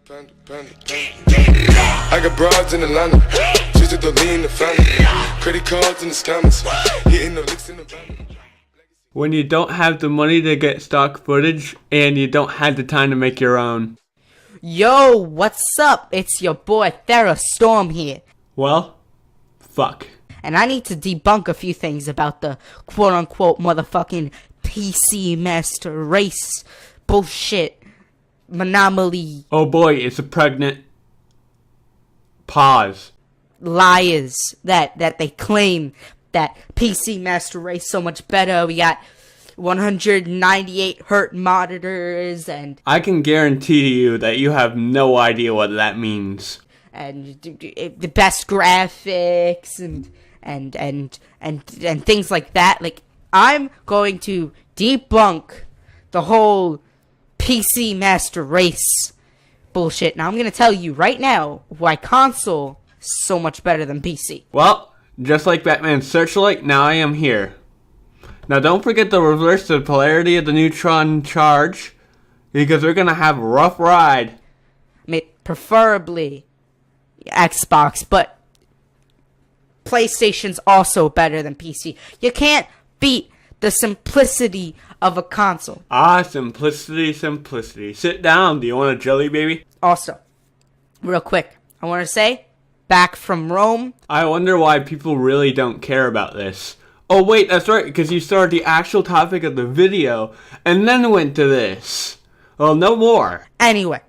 I got broads in Atlanta, just to lean the family, credit cards in the scammers, hitting the licks in the van. When you don't have the money to get stock footage and you don't have the time to make your own. Yo, what's up? It's your boy Storm here. Well, fuck. And I need to debunk a few things about the quote-unquote motherfucking PC Master Race bullshit monopoly. Oh boy, it's a pregnant pause. Liars that they claim that PC Master Race so much better. We got 198 hertz monitors and I can guarantee you that you have no idea what that means. And the best graphics and things like that. Like, I'm going to debunk the whole PC Master Race bullshit. Now I'm going to tell you right now why console is so much better than PC. Well, just like Batman's Searchlight, now I am here. Now don't forget to reverse the polarity of the neutron charge, because we're going to have a rough ride. I mean, preferably Xbox, but PlayStation's also better than PC. You can't beat the simplicity of a console. Ah, simplicity, simplicity. Sit down. Do you want a jelly, baby? Also, real quick, I want to say, back from Rome. I wonder why people really don't care about this. Oh wait, that's right, because you started the actual topic of the video, and then went to this. Well, no more. Anyway,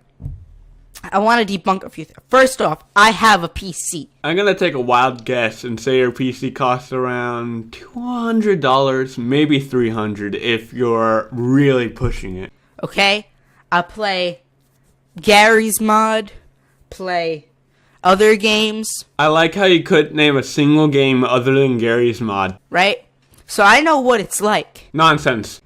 I want to debunk a few things. First off, I have a PC. I'm going to take a wild guess and say your PC costs around $200, maybe $300 if you're really pushing it. Okay? I play Gary's mod, play other games. I like how you couldn't name a single game other than Gary's mod. Right? So I know what it's like Nonsense.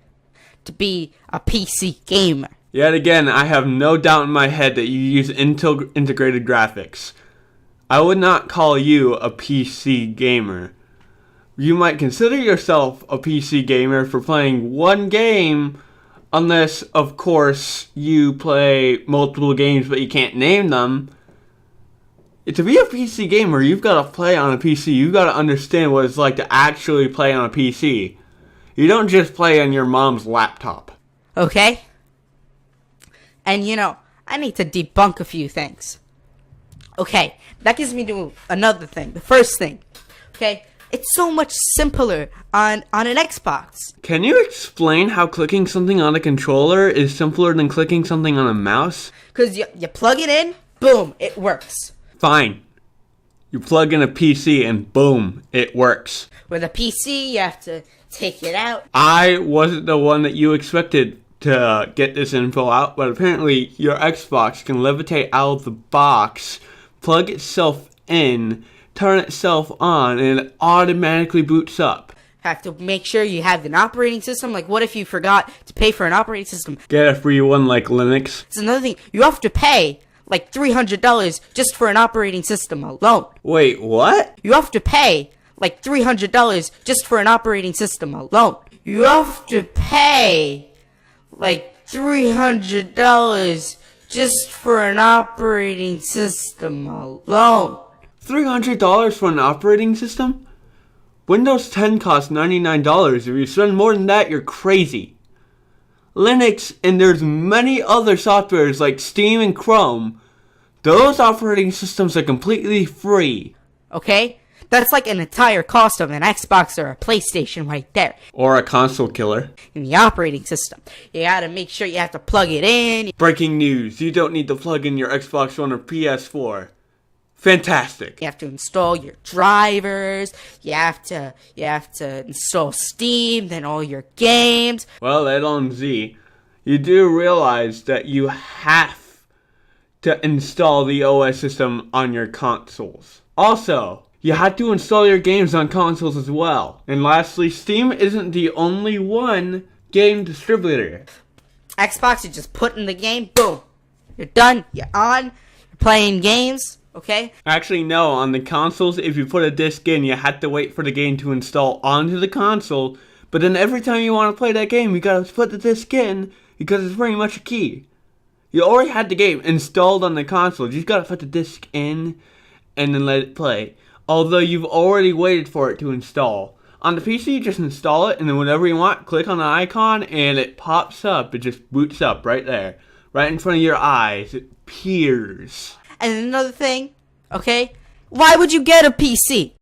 to be a PC gamer. Yet again, I have no doubt in my head that you use Intel integrated graphics. I would not call you a PC gamer. You might consider yourself a PC gamer for playing one game, unless, of course, you play multiple games but you can't name them. To be a PC gamer, you've got to play on a PC. You've got to understand what it's like to actually play on a PC. You don't just play on your mom's laptop. Okay? And I need to debunk a few things. Okay, that gives me to another thing. The first thing, okay, it's so much simpler on an Xbox. Can you explain how clicking something on a controller is simpler than clicking something on a mouse? Because you plug it in, boom, it works. Fine. You plug in a PC and boom, it works. With a PC, you have to take it out. I wasn't the one that you expected to get this info out, but apparently your Xbox can levitate out of the box, plug itself in, turn itself on, and it automatically boots up. Have to make sure you have an operating system. Like, what if you forgot to pay for an operating system? Get a free one like Linux. It's another thing. You have to pay like $300 just for an operating system alone. Wait, what? You have to pay like $300 just for an operating system alone. You have to pay like $300 just for an operating system alone. $300 for an operating system? Windows 10 costs $99. If you spend more than that, you're crazy. Linux, and there's many other softwares like Steam and Chrome, those operating systems are completely free. Okay? That's like an entire cost of an Xbox or a PlayStation right there. Or a console killer. In the operating system, you gotta make sure you have to plug it in. Breaking news, you don't need to plug in your Xbox One or PS4. Fantastic. You have to install your drivers, you have to install Steam, then all your games. Well, Ed on Z, you do realize that you have to install the OS system on your consoles. Also, you have to install your games on consoles as well. And lastly, Steam isn't the only one game distributor. Xbox, you just put in the game, boom. You're done, you're on, you're playing games, okay? Actually, no, on the consoles, if you put a disc in, you have to wait for the game to install onto the console. But then every time you want to play that game, you gotta put the disc in, because it's pretty much a key. You already had the game installed on the console. You just gotta put the disc in and then let it play. Although you've already waited for it to install. On the PC, you just install it, and then whenever you want, click on the icon, and it pops up. It just boots up right there. Right in front of your eyes. It appears. And another thing, okay? Why would you get a PC?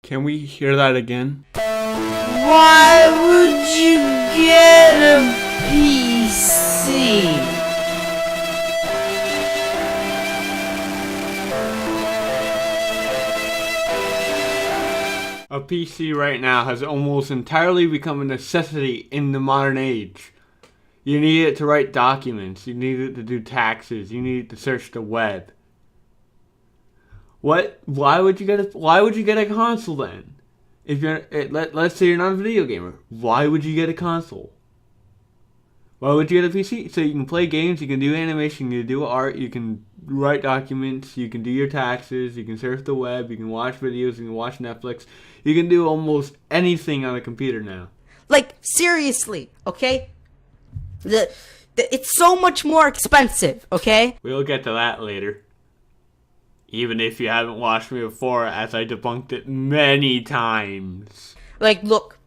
Can we hear that again? Why would you get a PC? A PC right now has almost entirely become a necessity in the modern age. You need it to write documents, you need it to do taxes, you need it to search the web. Why would you get a console then? If you're let's say you're not a video gamer, why would you get a console? Why would you get a PC? So you can play games, you can do animation, you can do art, you can write documents, you can do your taxes, you can surf the web, you can watch videos, you can watch Netflix. You can do almost anything on a computer now. Like, seriously, okay? It's so much more expensive, okay? We'll get to that later. Even if you haven't watched me before, as I debunked it many times. Like, look,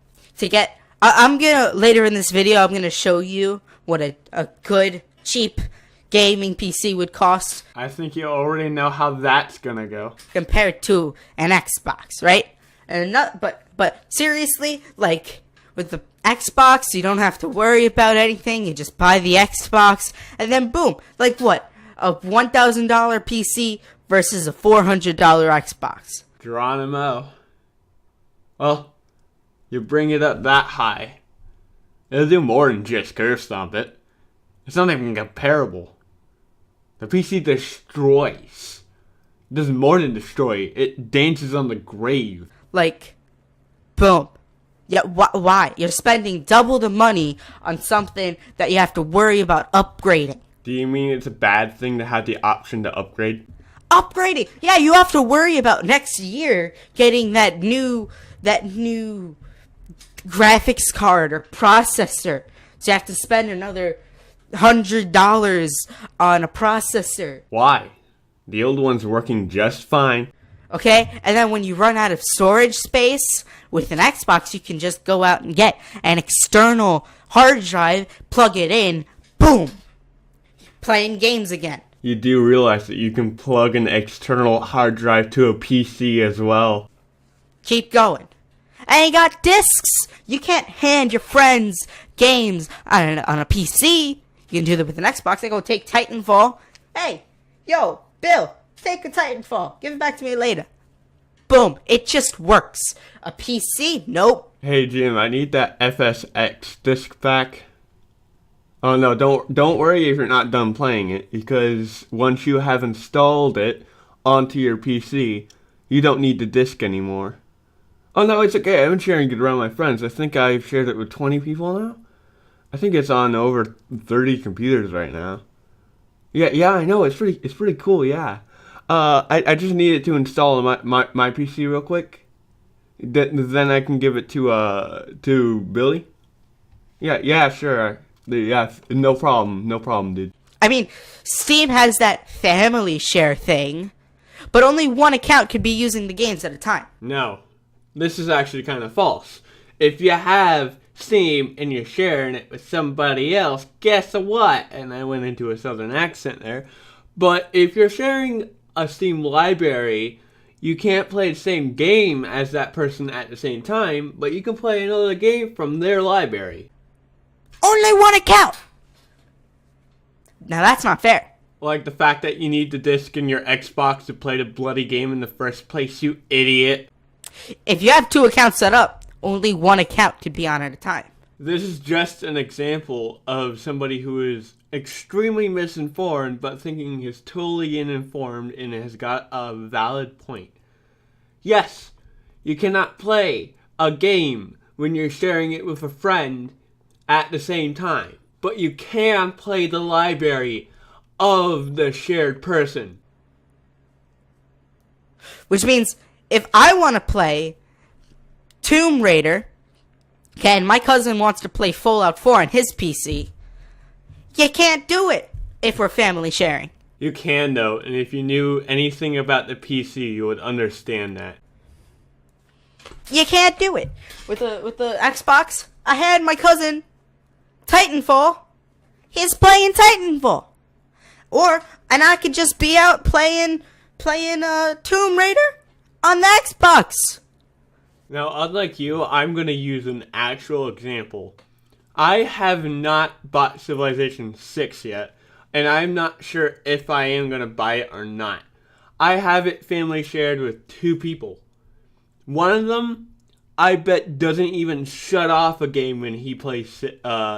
I'm gonna, later in this video, I'm gonna show you what a good, cheap gaming PC would cost. I think you already know how that's gonna go. Compared to an Xbox, right? And but seriously, like, with the Xbox, you don't have to worry about anything. You just buy the Xbox, and then boom, like what? A $1,000 PC versus a $400 Xbox. Geronimo. Well, you bring it up that high. It'll do more than just curve stomp it. It's not even comparable. The PC destroys. It does more than destroy. It dances on the grave. Like, boom. Yeah, why? You're spending double the money on something that you have to worry about upgrading. Do you mean it's a bad thing to have the option to upgrade? Upgrading? Yeah, you have to worry about next year getting that new graphics card or processor. So you have to spend another $100 on a processor. Why? The old one's working just fine. Okay? And then when you run out of storage space with an Xbox, you can just go out and get an external hard drive, plug it in, boom! Playing games again. You do realize that you can plug an external hard drive to a PC as well. Keep going. And you got discs. You can't hand your friends games on a PC. You can do that with an Xbox. They go take Titanfall. Hey, yo, Bill, take a Titanfall. Give it back to me later. Boom. It just works. A PC? Nope. Hey Jim, I need that FSX disc back. Oh no, don't worry if you're not done playing it, because once you have installed it onto your PC, you don't need the disc anymore. Oh no, it's okay. I've been sharing it around my friends. I think I've shared it with 20 people now. I think it's on over 30 computers right now. Yeah, I know. It's pretty cool. Yeah. I just needed to install my PC real quick. Then I can give it to Billy. Yeah, sure. Yeah, no problem, dude. I mean, Steam has that family share thing, but only one account could be using the games at a time. No, this is actually kind of false. If you have Steam and you're sharing it with somebody else, guess what? And I went into a southern accent there. But if you're sharing a Steam library, you can't play the same game as that person at the same time, but you can play another game from their library. Only one account! Now that's not fair. Like the fact that you need the disc in your Xbox to play the bloody game in the first place, you idiot. If you have two accounts set up, only one account could be on at a time. This is just an example of somebody who is extremely misinformed, but thinking he's totally uninformed and has got a valid point. Yes, you cannot play a game when you're sharing it with a friend at the same time, but you can play the library of the shared person. Which means, if I want to play Tomb Raider, okay, and my cousin wants to play Fallout 4 on his PC, You can't do it if we're family sharing. You can though, and if you knew anything about the PC, you would understand that. You can't do it with the Xbox. I had my cousin Titanfall. He's playing Titanfall, and I could just be out playing Tomb Raider on the Xbox. Now, unlike you, I'm going to use an actual example. I have not bought Civilization 6 yet, and I'm not sure if I am going to buy it or not. I have it family shared with 2 people. One of them, I bet, doesn't even shut off a game when he plays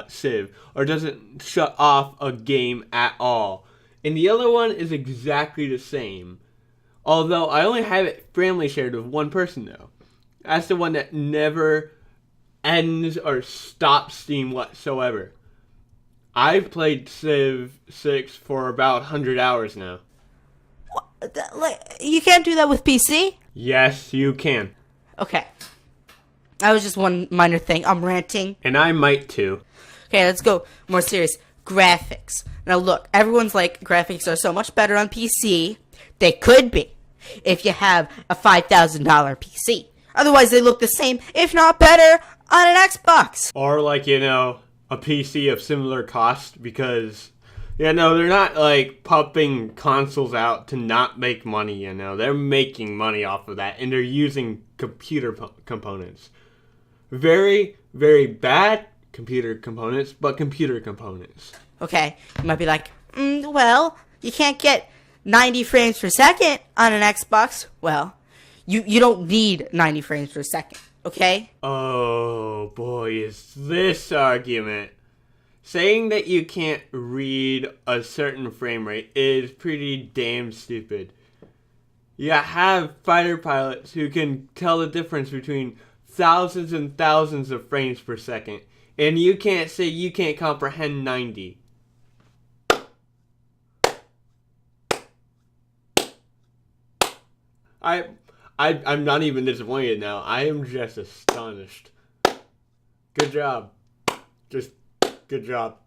Civ, or doesn't shut off a game at all. And the other one is exactly the same. Although, I only have it family shared with one person, though. That's the one that never ends or stops Steam whatsoever. I've played Civ 6 for about 100 hours now. You can't do that with PC? Yes, you can. Okay. That was just one minor thing. I'm ranting. And I might too. Okay, let's go more serious. Graphics. Now look, everyone's like, graphics are so much better on PC. They could be, if you have a $5,000 PC. Otherwise, they look the same, if not better, on an Xbox. Or like, a PC of similar cost, because, they're not like pumping consoles out to not make money, They're making money off of that, and they're using computer components. Very, very bad computer components, but computer components. Okay, you might be like, well, you can't get 90 frames per second on an Xbox. Well, you don't need 90 frames per second, okay? Oh boy, is this argument. Saying that you can't read a certain frame rate is pretty damn stupid. You have fighter pilots who can tell the difference between thousands and thousands of frames per second, and you can't say you can't comprehend 90. I'm not even disappointed now. I am just astonished. Good job. Just good job.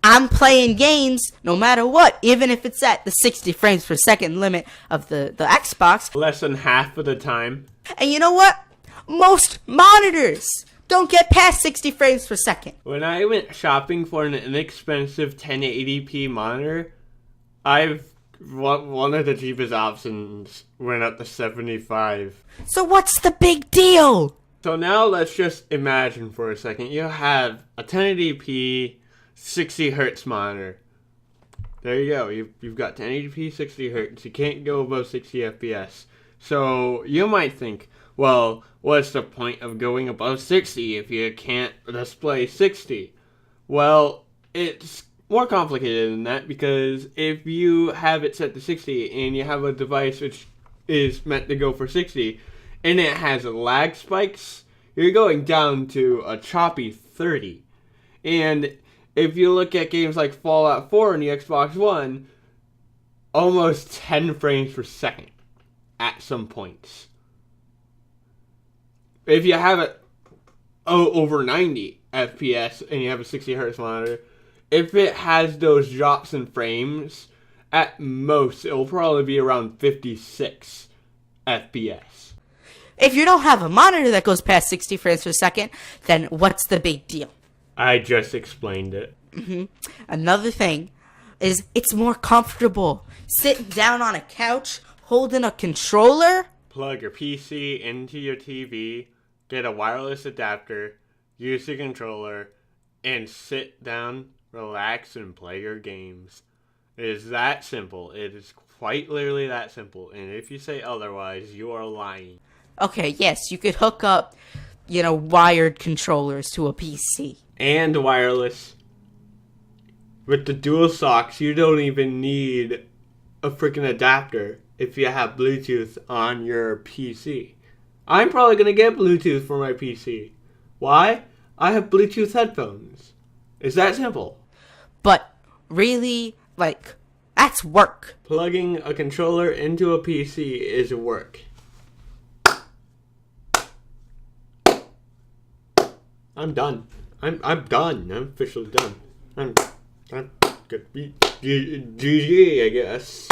I'm playing games no matter what, even if it's at the 60 frames per second limit of the Xbox. Less than half of the time. And you know what? Most monitors don't get past 60 frames per second. When I went shopping for an inexpensive 1080p monitor, one of the cheapest options went up to 75. So what's the big deal? So now let's just imagine for a second. You have a 1080p 60 hertz monitor. There you go. You've got 1080p 60 hertz. You can't go above 60 FPS. So you might think, well, what's the point of going above 60 if you can't display 60? Well, it's more complicated than that, because if you have it set to 60 and you have a device which is meant to go for 60 and it has lag spikes, you're going down to a choppy 30. And if you look at games like Fallout 4 on the Xbox One, almost 10 frames per second at some points. If you have it over 90 FPS and you have a 60 hertz monitor, if it has those drops in frames, at most, it will probably be around 56 FPS. If you don't have a monitor that goes past 60 frames per second, then what's the big deal? I just explained it. Another thing is it's more comfortable. Sitting down on a couch, holding a controller. Plug your PC into your TV, get a wireless adapter, use the controller, and sit down, relax, and play your games. It is that simple. It is quite literally that simple. And if you say otherwise, you are lying. Okay, yes, you could hook up, wired controllers to a PC. And wireless. With the DualShocks, you don't even need a freaking adapter if you have Bluetooth on your PC. I'm probably going to get Bluetooth for my PC. Why? I have Bluetooth headphones. It's that simple. But really, that's work. Plugging a controller into a PC is work. I'm done. I'm done. I'm officially done. I'm good. GG, I guess.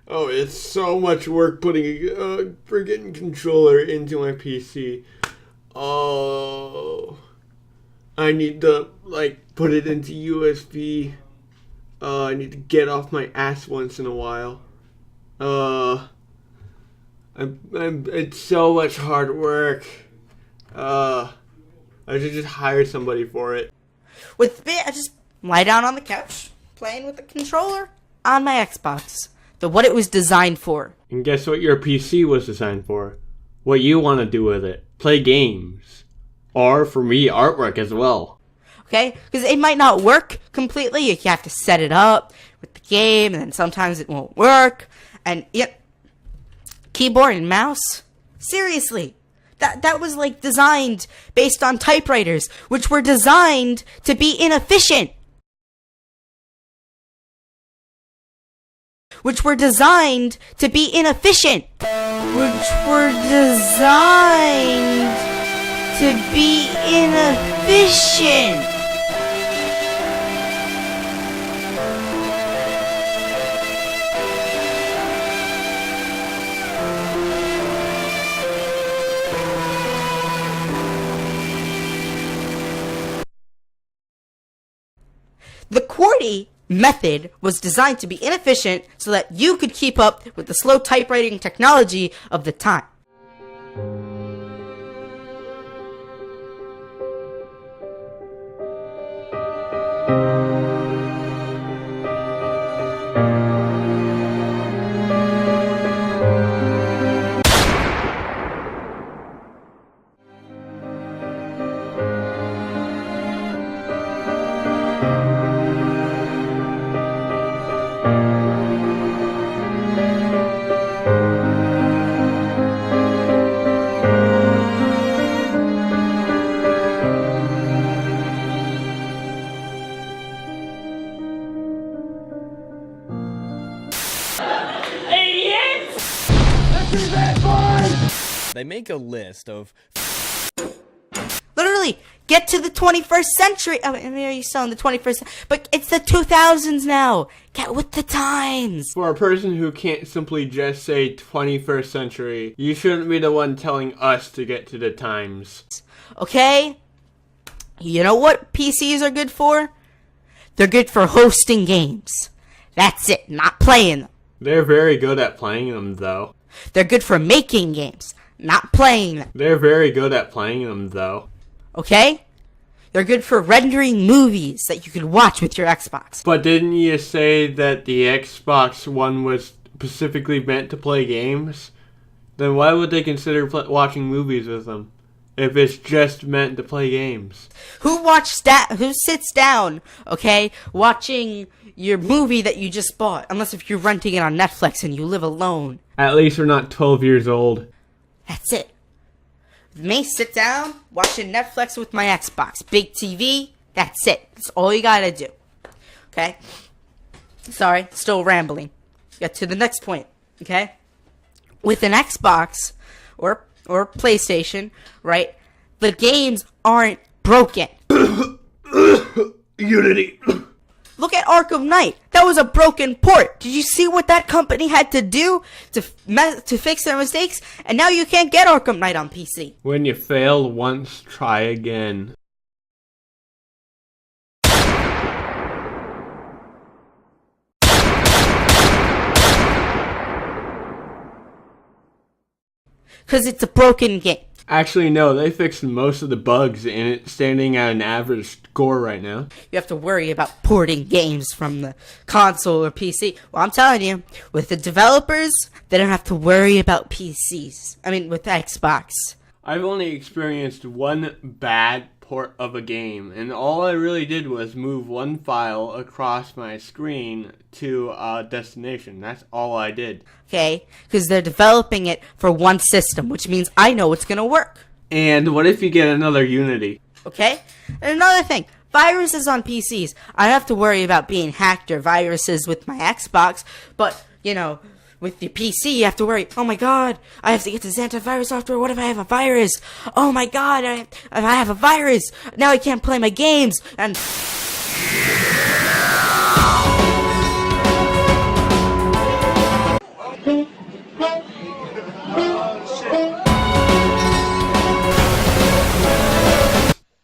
Oh, it's so much work putting a friggin' controller into my PC. Oh, I need to, put it into USB. I need to get off my ass once in a while. It's so much hard work. I should just hire somebody for it. With me, I just lie down on the couch, playing with the controller on my Xbox. What it was designed for. And guess what your PC was designed for? What you want to do with it. Play games. Or, for me, artwork as well. Okay? Because it might not work completely. You have to set it up with the game, and then sometimes it won't work. And, keyboard and mouse? Seriously. That was, designed based on typewriters, which were designed to be inefficient. Which were designed to be inefficient. Which were designed to be inefficient. The QWERTY method was designed to be inefficient so that you could keep up with the slow typewriting technology of the time. They make a list of... Literally, get to the 21st century. I mean, are you still in the 21st? But it's the 2000s now. Get with the times. For a person who can't simply just say 21st century, you shouldn't be the one telling us to get to the times. Okay? You know what PCs are good for? They're good for hosting games. That's it, not playing them. They're very good at playing them, though. They're good for making games, not playing them. They're very good at playing them, though. Okay? They're good for rendering movies that you can watch with your Xbox. But didn't you say that the Xbox One was specifically meant to play games? Then why would they consider watching movies with them if it's just meant to play games? Who sits down, okay, watching your movie that you just bought? Unless if you're renting it on Netflix and you live alone. At least we're not 12 years old. That's it. Me, sit down, watching Netflix with my Xbox. Big TV, that's it. That's all you gotta do. Okay? Sorry, still rambling. Get to the next point, okay? With an Xbox or PlayStation, right, the games aren't broken. Unity. Look at Arkham Knight. That was a broken port. Did you see what that company had to do to fix their mistakes? And now you can't get Arkham Knight on PC. When you fail once, try again. Because it's a broken game. Actually, no, they fixed most of the bugs in it, standing at an average score right now. You have to worry about porting games from the console or PC. Well, I'm telling you, with the developers, they don't have to worry about PCs. I mean, with Xbox. I've only experienced one bad port of a game, and all I really did was move one file across my screen to a destination. That's all I did. Okay? Because they're developing it for one system, which means I know it's going to work. And what if you get another Unity? Okay? And another thing, viruses on PCs. I don't have to worry about being hacked or viruses with my Xbox, but, you know, with the PC, you have to worry, oh my god, I have to get this antivirus software, what if I have a virus? Oh my god, I have a virus, now I can't play my games, and...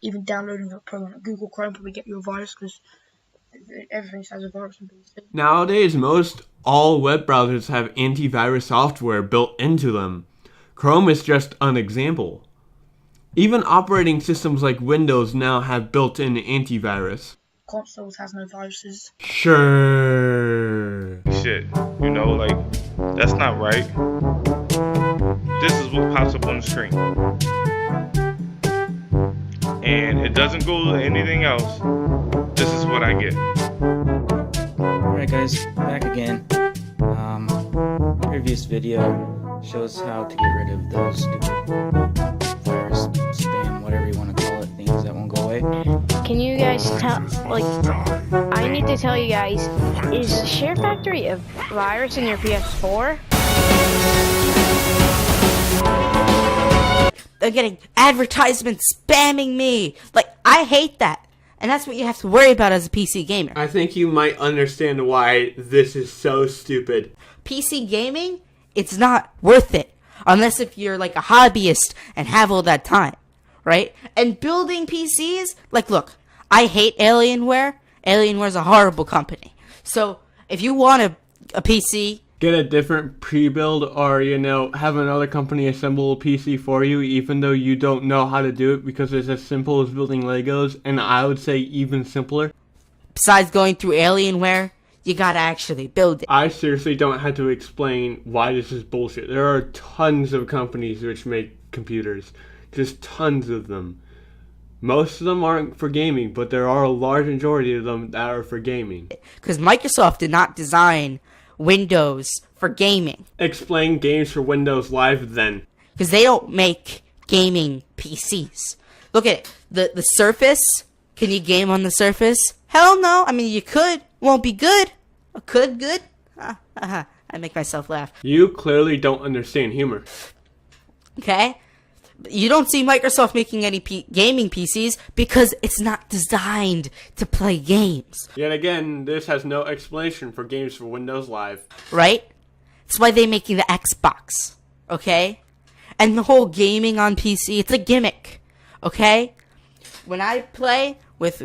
even downloading a program like Google Chrome probably get you a virus because everything has a virus on PC. Nowadays, most all web browsers have antivirus software built into them. Chrome is just an example. Even operating systems like Windows now have built-in antivirus. Consoles has no viruses. Sure. Shit, you know, like, that's not right. This is what pops up on the screen. And it doesn't go to anything else. This is what I get. Alright guys, back again. Previous video shows how to get rid of those stupid virus, spam, whatever you want to call it, things that won't go away. Can you guys tell, like, I need to tell you guys, is Share Factory a virus in your PS4? They're getting advertisements spamming me. Like, I hate that. And that's what you have to worry about as a PC gamer. I think you might understand why this is so stupid. PC gaming, it's not worth it. Unless if you're like a hobbyist and have all that time. Right? And building PCs, like, look, I hate Alienware. Alienware's a horrible company. So, if you want a PC... Get a different pre-build or, have another company assemble a PC for you even though you don't know how to do it because it's as simple as building Legos, and I would say even simpler. Besides going through Alienware, you gotta actually build it. I seriously don't have to explain why this is bullshit. There are tons of companies which make computers. Just tons of them. Most of them aren't for gaming, but there are a large majority of them that are for gaming. Because Microsoft did not design Windows for gaming. Explain games for Windows Live then. Because they don't make gaming PCs. Look at it. The Surface. Can you game on the Surface? Hell no. I mean, you could. Won't be good. Good? I make myself laugh. You clearly don't understand humor. Okay? You don't see Microsoft making any gaming PCs because it's not designed to play games. Yet again, this has no explanation for games for Windows Live. Right? That's why they're making the Xbox. Okay? And the whole gaming on PC, it's a gimmick. Okay? When I play with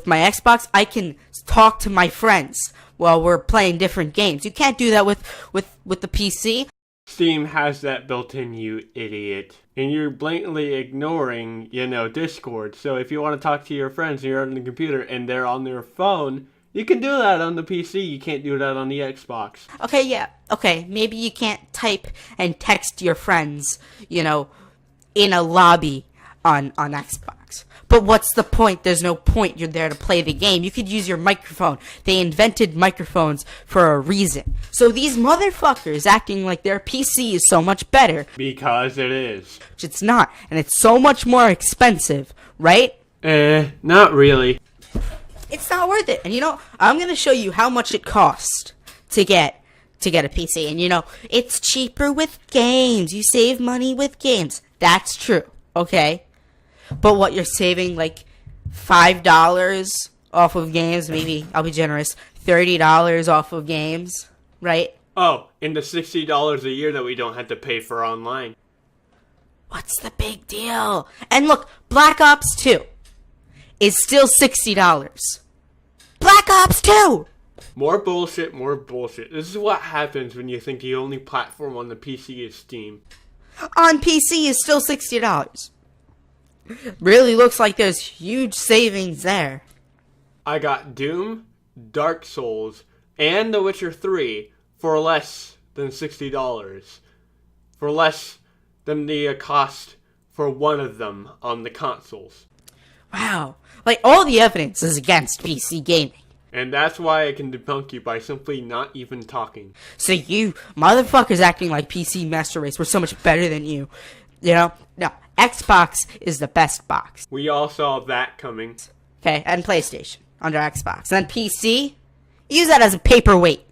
my Xbox, I can talk to my friends while we're playing different games. You can't do that with the PC. Steam has that built in, you idiot. And you're blatantly ignoring, Discord. So if you want to talk to your friends and you're on the computer and they're on their phone, you can do that on the PC. You can't do that on the Xbox. Okay, yeah. Okay, maybe you can't type and text your friends, in a lobby on Xbox. But what's the point? There's no point. You're there to play the game. You could use your microphone. They invented microphones for a reason. So these motherfuckers acting like their PC is so much better. Because it is. Which it's not. And it's so much more expensive, right? Not really. It's not worth it. And I'm going to show you how much it costs to get a PC. And it's cheaper with games. You save money with games. That's true. Okay? But what, you're saving like $5 off of games? Maybe, I'll be generous, $30 off of games, right? Oh, and the $60 a year that we don't have to pay for online. What's the big deal? And look, Black Ops 2 is still $60. Black Ops 2! More bullshit, more bullshit. This is what happens when you think the only platform on the PC is Steam. On PC is still $60. Really looks like there's huge savings there. I got Doom, Dark Souls, and The Witcher 3 for less than $60. For less than the cost for one of them on the consoles. Wow. Like, all the evidence is against PC gaming. And that's why I can debunk you by simply not even talking. So you motherfuckers acting like PC Master Race were so much better than you. No, Xbox is the best box. We all saw that coming. Okay, and PlayStation under Xbox. And then PC, use that as a paperweight.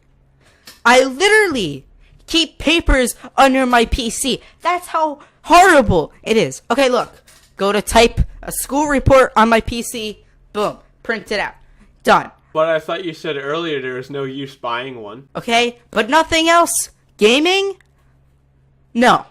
I literally keep papers under my PC. That's how horrible it is. Okay, look. Go to type a school report on my PC. Boom. Print it out. Done. But I thought you said earlier there was no use buying one. Okay, but nothing else. Gaming? No.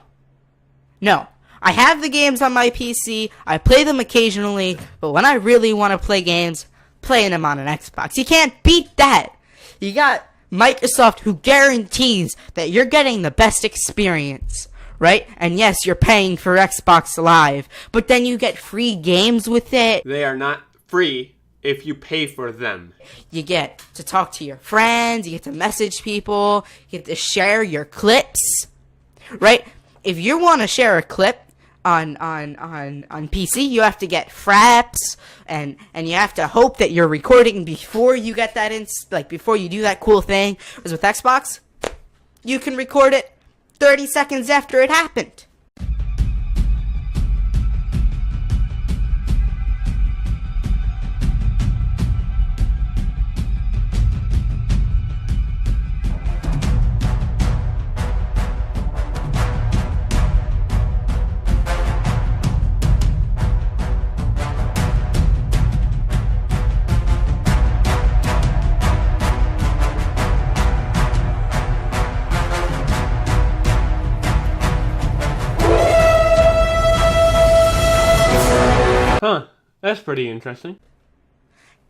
I have the games on my PC, I play them occasionally, but when I really want to play games, playing them on an Xbox. You can't beat that. You got Microsoft, who guarantees that you're getting the best experience, right? And yes, you're paying for Xbox Live, but then you get free games with it. They are not free if you pay for them. You get to talk to your friends, you get to message people, you get to share your clips, right? If you want to share a clip on PC, you have to get fraps, and you have to hope that you're recording before you get that before you do that cool thing. Whereas with Xbox, you can record it 30 seconds after it happened. Huh, that's pretty interesting.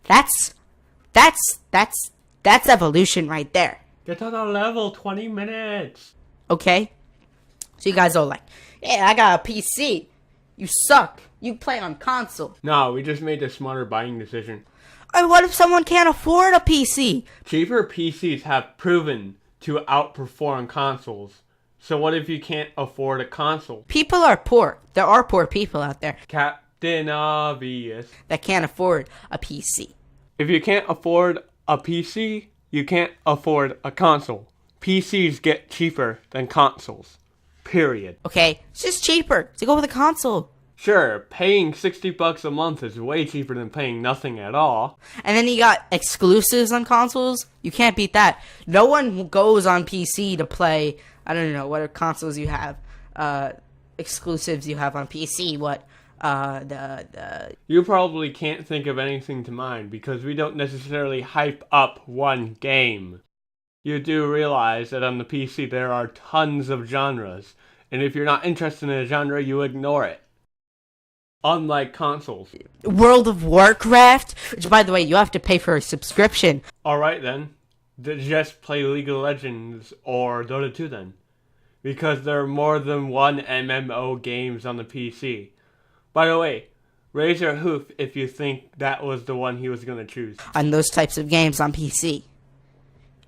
That's evolution right there. Get to the level, 20 minutes. Okay? So you guys are like, yeah, I got a PC. You suck. You play on console. No, we just made a smarter buying decision. And what if someone can't afford a PC? Cheaper PCs have proven to outperform consoles. So what if you can't afford a console? People are poor. There are poor people out there Captain Obvious. that can't afford a PC. If you can't afford a PC, you can't afford a console. PCs get cheaper than consoles. Period. Okay? It's just cheaper to go with a console. Sure, paying $60 a month is way cheaper than paying nothing at all. And then you got exclusives on consoles. You can't beat that. No one goes on PC to play, I don't know, what consoles you have. Exclusives you have on PC. You probably can't think of anything to mind because we don't necessarily hype up one game. You do realize that on the PC there are tons of genres, and if you're not interested in a genre, you ignore it. Unlike consoles. World of Warcraft, which by the way, you have to pay for a subscription. Alright then, just play League of Legends or Dota 2 then. Because there are more than one MMO games on the PC. By the way, raise your hoof if you think that was the one he was going to choose. On those types of games on PC.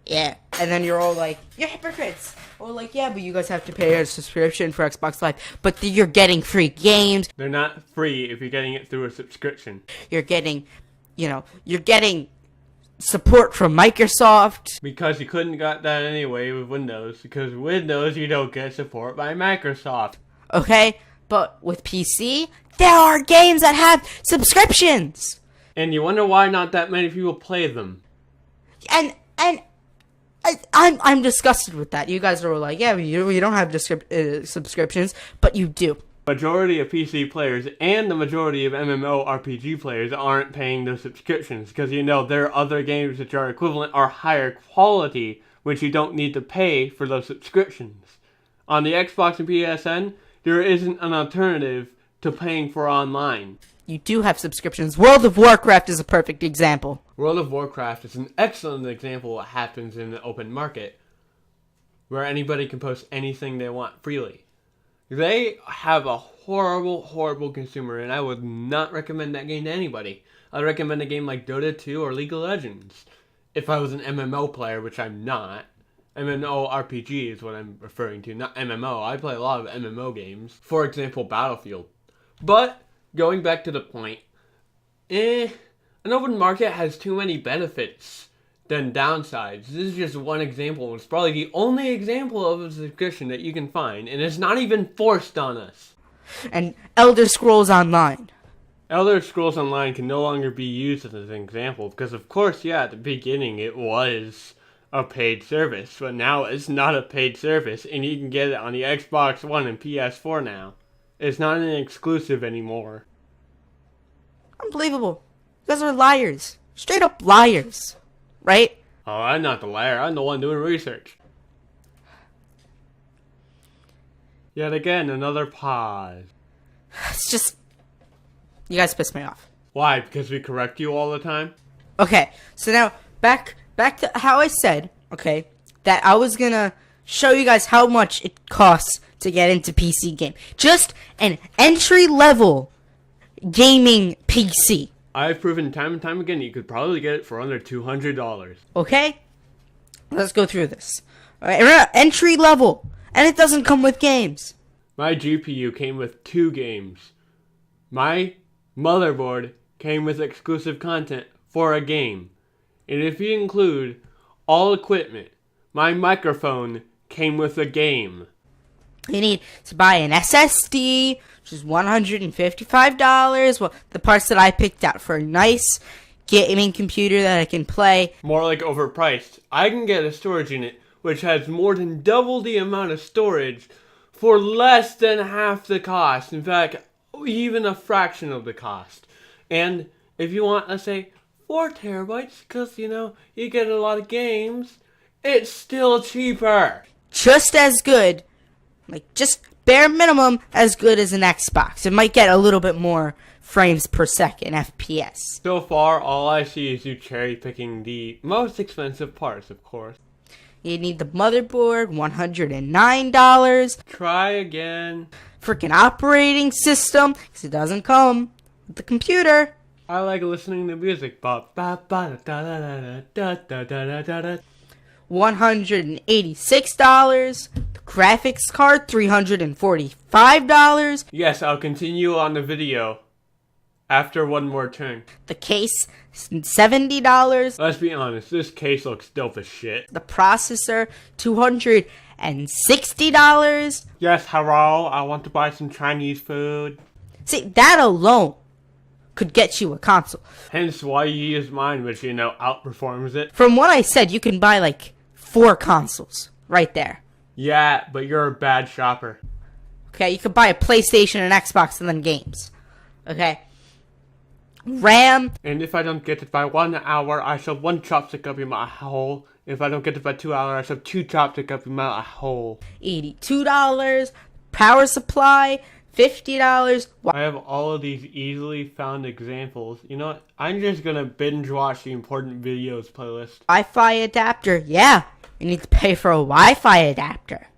Yeah. And then you're all like, you're hypocrites. Or like, yeah, but you guys have to pay a subscription for Xbox Live. But you're getting free games. They're not free if you're getting it through a subscription. You're getting, you're getting support from Microsoft. Because you couldn't got that anyway with Windows. Because Windows, you don't get support by Microsoft. Okay? But with PC, there are games that have subscriptions. And you wonder why not that many people play them. And I'm disgusted with that. You guys are like, yeah, you don't have subscriptions, but you do. Majority of PC players and the majority of MMORPG players aren't paying those subscriptions because there are other games which are equivalent or higher quality which you don't need to pay for those subscriptions. On the Xbox and PSN, there isn't an alternative to paying for online. You do have subscriptions. World of Warcraft is a perfect example. World of Warcraft is an excellent example of what happens in the open market, where anybody can post anything they want freely. They have a horrible, horrible consumer, and I would not recommend that game to anybody. I'd recommend a game like Dota 2 or League of Legends. If I was an MMO player, which I'm not. MMORPG is what I'm referring to, not MMO. I play a lot of MMO games. For example, Battlefield. But going back to the point, an open market has too many benefits than downsides. This is just one example. It's probably the only example of a subscription that you can find, and it's not even forced on us. And Elder Scrolls Online. Elder Scrolls Online can no longer be used as an example, because of course, yeah, at the beginning it was a paid service, but now it's not a paid service, and you can get it on the Xbox One and PS4 now. It's not an exclusive anymore. Unbelievable. You guys are liars. Straight up liars. Right? Oh, I'm not the liar. I'm the one doing research. Yet again, another pause. It's just, you guys piss me off. Why? Because we correct you all the time? Okay, so now back to how I said, okay, that I was gonna show you guys how much it costs to get into PC game. Just an entry-level gaming PC. I've proven time and time again you could probably get it for under $200. Okay? Let's go through this. Alright, entry level. And it doesn't come with games. My GPU came with 2 games. My motherboard came with exclusive content for a game. And if you include all equipment, my microphone came with a game. You need to buy an SSD, which is $155. Well, the parts that I picked out for a nice gaming computer that I can play. More like overpriced. I can get a storage unit which has more than double the amount of storage for less than half the cost. In fact, even a fraction of the cost. And if you want, let's say, 4 terabytes, because, you know, you get a lot of games, it's still cheaper. Just as good, like just bare minimum as good as an Xbox. It might get a little bit more frames per second, FPS. So far, all I see is you cherry picking the most expensive parts, of course. You need the motherboard, $109. Try again. Freaking operating system, because it doesn't come with the computer. I like listening to music. Ba ba ba da da da da da da da da. $186. The graphics card, $345. Yes, I'll continue on the video after one more turn. The case, $70. Let's be honest, this case looks dope as shit. The processor, $260. Yes, hello, I want to buy some Chinese food. See, that alone could get you a console. Hence why you use mine, which, you know, outperforms it. From what I said, you can buy like 4 consoles right there. Yeah, but you're a bad shopper. Okay, you could buy a PlayStation and Xbox and then games. Okay. RAM. And if I don't get it by 1 hour, I shall 1 chopstick up in my hole. If I don't get it by 2 hours, I shall 2 chopstick up in my hole. $82. Power supply, $50. I have all of these easily found examples. You know what? I'm just gonna binge watch the important videos playlist. Wi-Fi adapter. Yeah, you need to pay for a Wi-Fi adapter.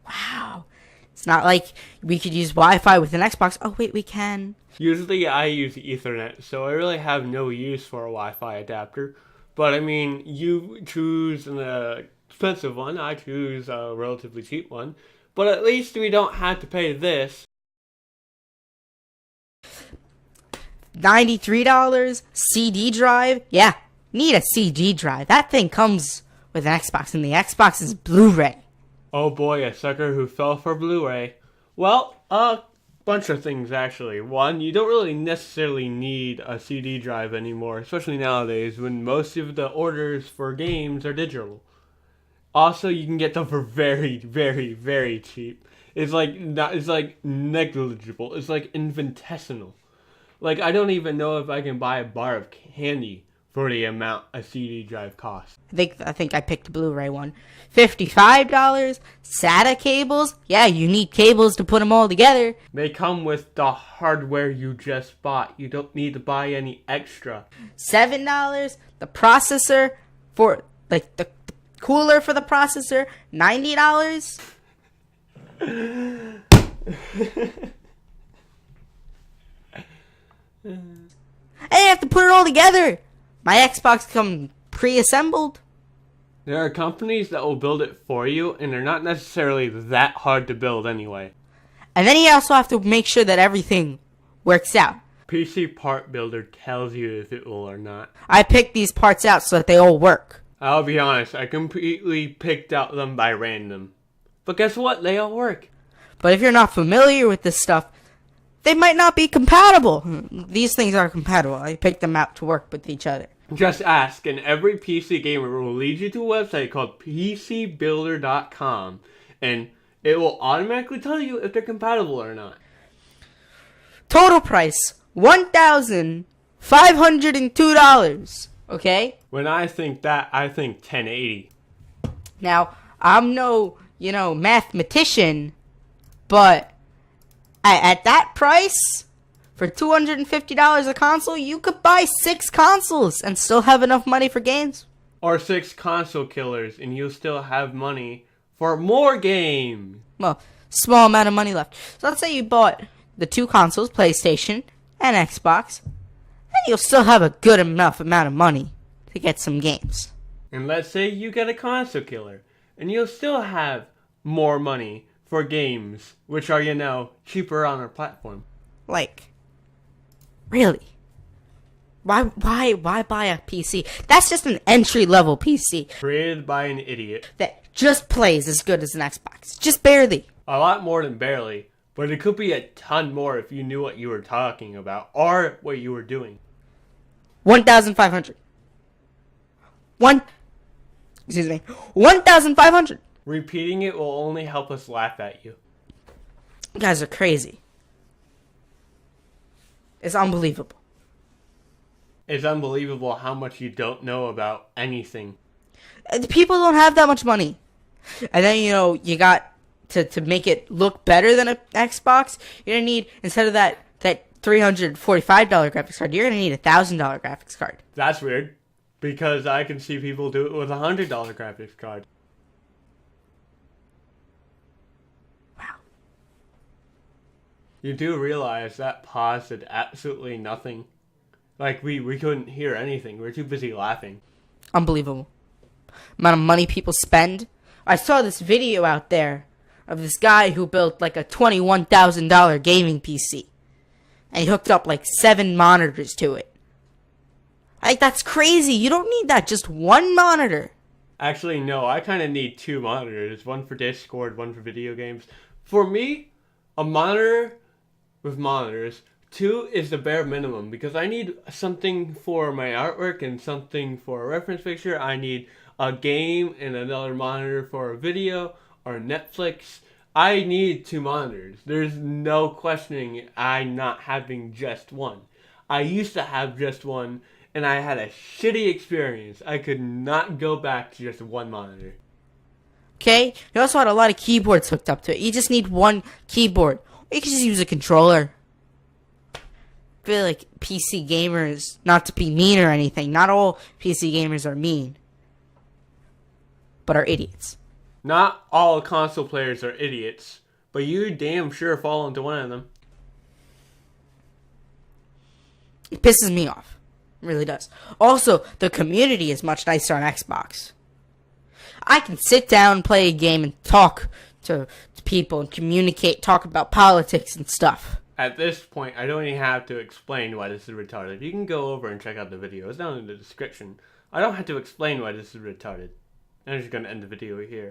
Wow. It's not like we could use Wi-Fi with an Xbox. Oh, wait, we can. Usually I use Ethernet, so I really have no use for a Wi-Fi adapter. But I mean, you choose an expensive one, I choose a relatively cheap one. But at least we don't have to pay this. $93. CD drive. Yeah, need a CD drive. That thing comes with an Xbox, and the Xbox is Blu-ray. Oh boy, a sucker who fell for Blu-ray. Well, bunch of things actually. One, you don't really necessarily need a CD drive anymore, especially nowadays when most of the orders for games are digital. Also, you can get them for very, very, very cheap. It's like negligible. It's like infinitesimal. Like, I don't even know if I can buy a bar of candy for the amount a CD drive costs. I think I picked the Blu-ray one. $55. SATA cables. Yeah, you need cables to put them all together. They come with the hardware you just bought. You don't need to buy any extra. $7. The processor for, like, the cooler for the processor. $90. And you have to put it all together. My Xbox comes pre-assembled. There are companies that will build it for you, and they're not necessarily that hard to build anyway. And then you also have to make sure that everything works out. PC Part Builder tells you if it will or not. I picked these parts out so that they all work. I'll be honest, I completely picked out them by random. But guess what? They all work. But if you're not familiar with this stuff, they might not be compatible. These things are compatible. I picked them out to work with each other. Just ask, and every PC gamer will lead you to a website called PCBuilder.com, and it will automatically tell you if they're compatible or not. Total price, $1,502. Okay? When I think that, I think 1080. Now, I'm no, mathematician, But at that price, for $250 a console, you could buy 6 consoles and still have enough money for games. Or 6 console killers, and you'll still have money for more games. Well, small amount of money left. So let's say you bought the 2 consoles, PlayStation and Xbox, and you'll still have a good enough amount of money to get some games. And let's say you get a console killer, and you'll still have more money for games, which are, cheaper on our platform. Like, really? Why buy a PC? That's just an entry-level PC Created by an idiot. that just plays as good as an Xbox. Just barely. A lot more than barely, but it could be a ton more if you knew what you were talking about, or what you were doing. 1,500. 1,500. Repeating it will only help us laugh at you. You guys are crazy. It's unbelievable. It's unbelievable how much you don't know about anything. People don't have that much money. And then, you got to make it look better than an Xbox, you're going to need, instead of that $345 graphics card, you're going to need a $1,000 graphics card. That's weird, because I can see people do it with a $100 graphics card. Wow. You do realize that pause did absolutely nothing. Like, we couldn't hear anything. We were too busy laughing. Unbelievable. Amount of money people spend. I saw this video out there of this guy who built like a $21,000 gaming PC. And he hooked up like 7 monitors to it. Like, that's crazy. You don't need that. Just 1 monitor. Actually, no. I kind of need 2 monitors. One for Discord, one for video games. For me, a monitor with monitors, 2 is the bare minimum, because I need something for my artwork and something for a reference picture. I need a game and another monitor for a video or Netflix. I need 2 monitors. There's no questioning I'm not having just one. I used to have just one, and I had a shitty experience. I could not go back to just 1 monitor. Okay? You also had a lot of keyboards hooked up to it. You just need 1 keyboard. Or you can just use a controller. I feel like PC gamers, not to be mean or anything, not all PC gamers are mean, but are idiots. Not all console players are idiots, but you damn sure fall into one of them. It pisses me off. It really does. Also, the community is much nicer on Xbox. I can sit down, play a game, and talk to people and communicate, talk about politics and stuff. At this point, I don't even have to explain why this is retarded. You can go over and check out the video. It's down in the description. I don't have to explain why this is retarded. I'm just going to end the video here.